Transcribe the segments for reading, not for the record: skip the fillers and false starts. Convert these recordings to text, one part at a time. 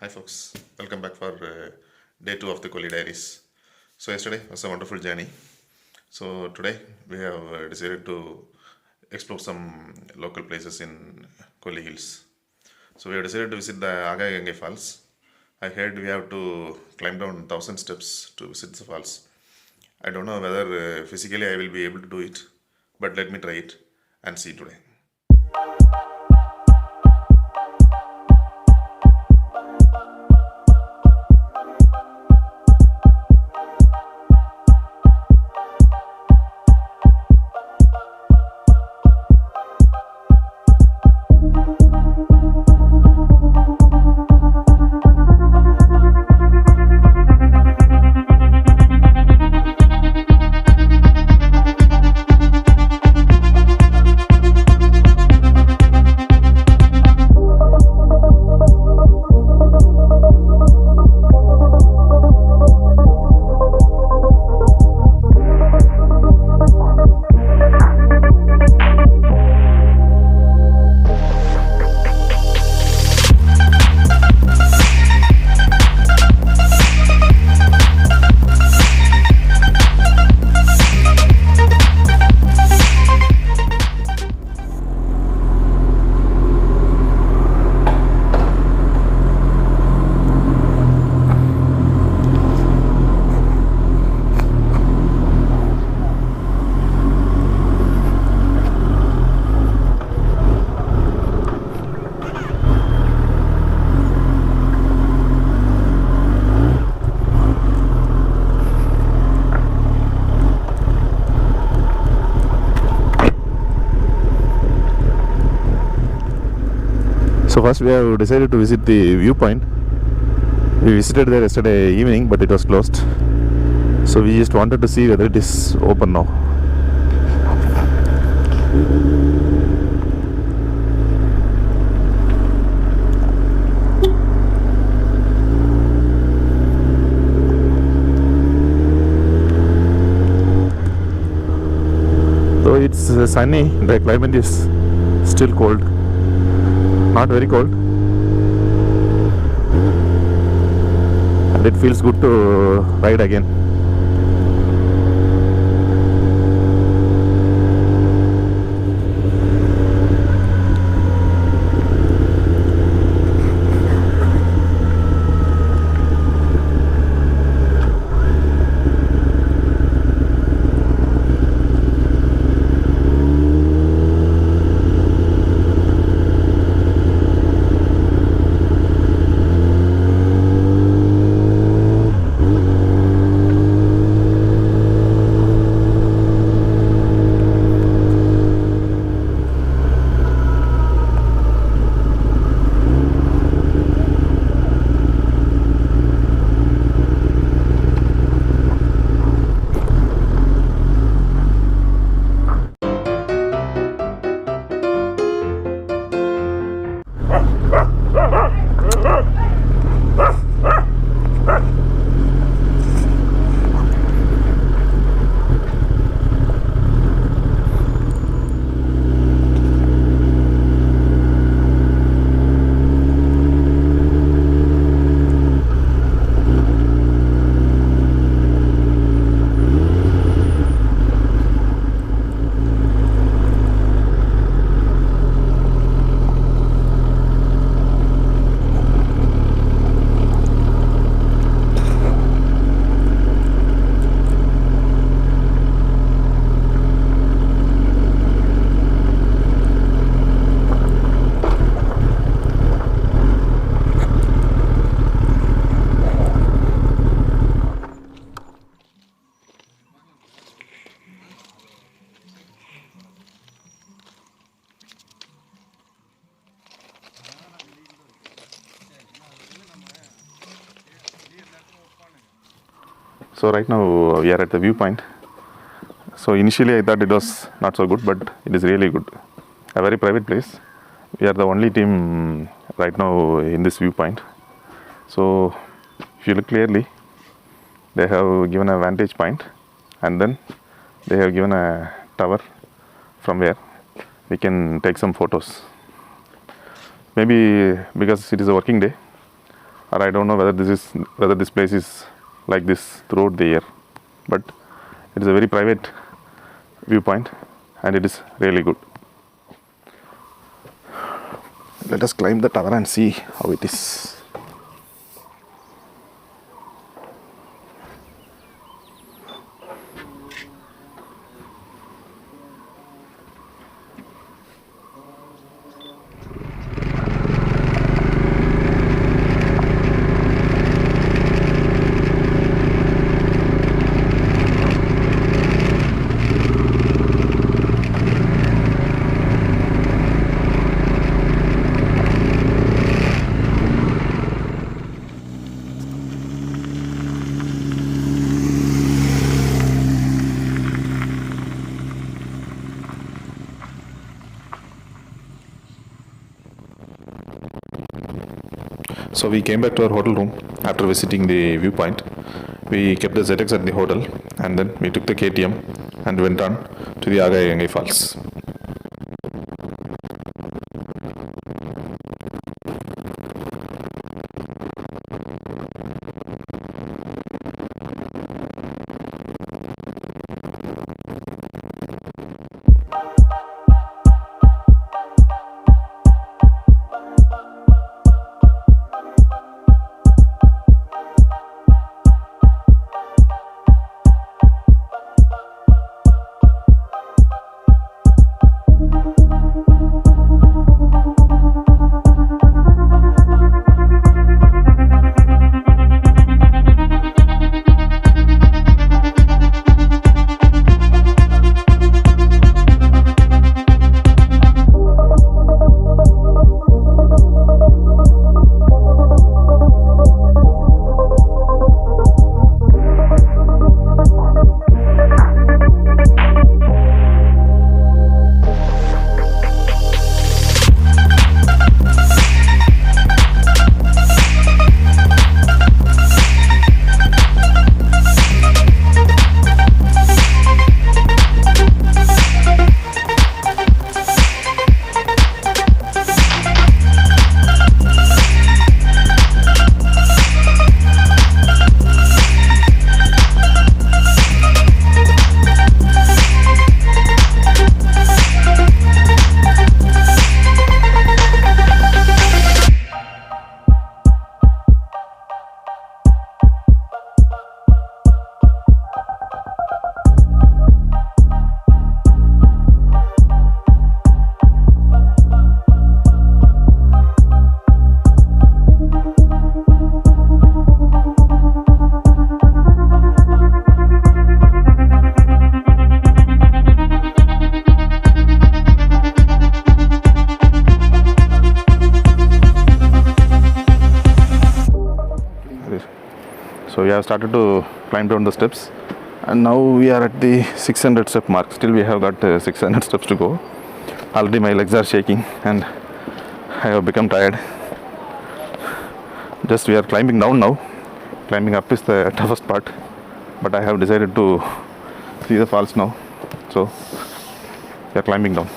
Hi folks, welcome back for day 2 of the Kolli diaries. So yesterday was a wonderful journey. So today we have decided to explore some local places in Kolli hills. So we have decided to visit the Agaya gangai falls. I heard we have to climb down 1000 steps to visit the falls. I don't know whether physically I will be able to do it, but let me try it and see today. So first we have decided to visit the viewpoint. We visited there yesterday evening, but it was closed. So we just wanted to see whether it is open now. Though it's sunny, the climate is still cold. Not very cold, and it feels good to ride again. So right now we are at the viewpoint. So initially I thought it was not so good, but it is really good. A very private place. We are the only team right now in this viewpoint. So if you look clearly, they have given a vantage point, and then they have given a tower from where we can take some photos. Maybe because it is a working day, or I don't know whether this place is like this throughout the year, but it is a very private viewpoint and it is really good. Let us climb the tower and see how it is. So we came back to our hotel room after visiting the viewpoint. We kept the ZX at the hotel and then we took the KTM and went on to the Agaya gangai falls. So we have started to climb down the steps and now we are at the 600 step mark. Still we have got 600 steps to go. Already my legs are shaking and I have become tired. Just we are climbing down now. Climbing up is the toughest part, but I have decided to see the falls now. So we are climbing down.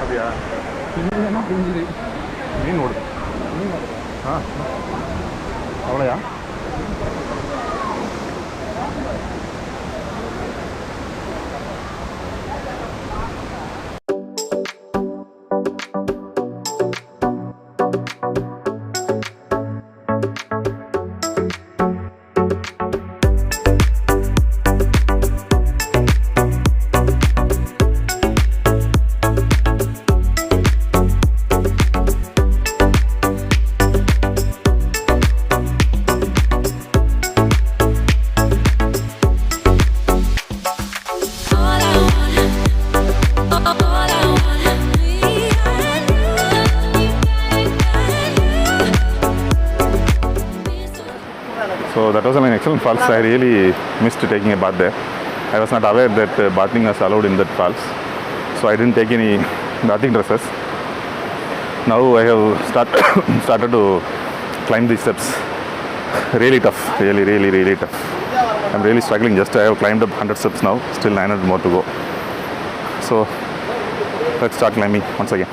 அப்படியா மீன் ஓடுது அவ்வளோயா So that was an excellent falls. I really missed taking a bath there. I was not aware that bathing was allowed in that falls, so I didn't take any bathing dresses. Now I have started to climb these steps. Really tough, really tough. I'm really struggling. Just I have climbed up 100 steps now. Still 900 more to go. So let's start climbing once again.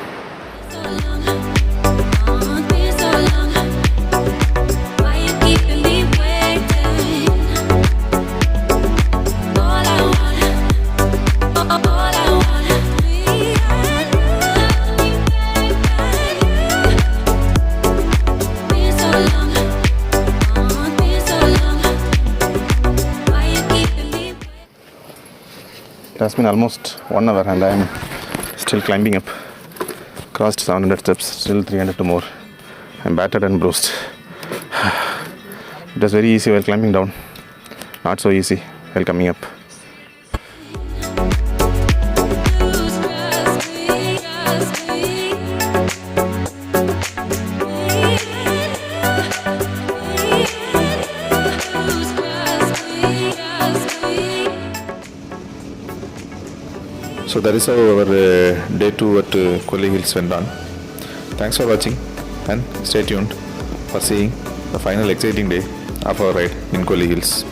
It has been almost 1 hour and I am still climbing up. Crossed 700 steps, still 300 to more. I'm battered and bruised. It was very easy while climbing down. Not so easy while coming up. So that is how our day 2 at Kolli Hills went on. Thanks for watching and stay tuned for seeing the final exciting day of our ride in Kolli Hills.